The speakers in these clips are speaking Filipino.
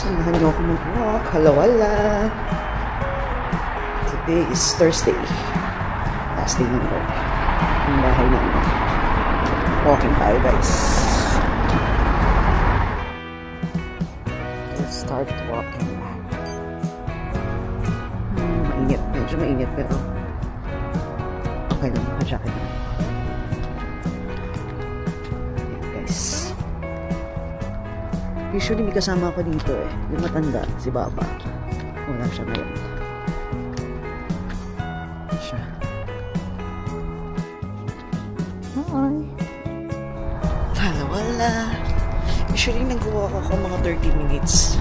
Samahan niyo ako mag-walk. Halawala. Today is Thursday. Last day ng work. Ang bahay namin. Walking tayo, guys. Let's start walking. Mainit. Medyo mainit pero okay lang. Naka-jacket lang. Ayan, guys. Usually may kasama ako dito eh. Yung matanda, si Baba. Wala siya ngayon. Siya. Hi! Wala. Usually nag-walk ako mga 30 minutes.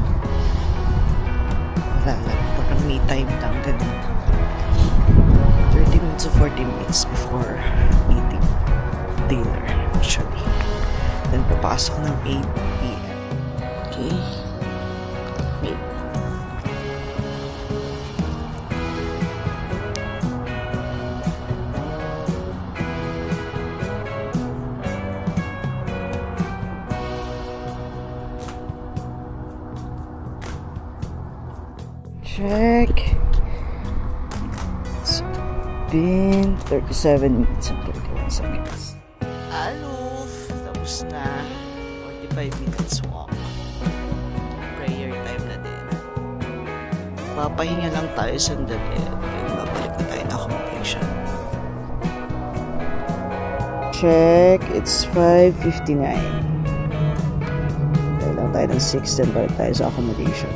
Wala lang. Parang me time lang. Ganun. 30 minutes to 40 minutes before meeting dinner. Actually. Then papasok ng 8 p.m. Okay. Wait. Check. It's been 37 minutes and 31 seconds. Aloof. Tapos na. 45 minutes walk. Prayer time na din. Papahinga lang tayo sandali at babalik na tayo na accommodation. Check. It's 5:59. Tayo lang tayo ng 6 then balik tayo sa accommodation.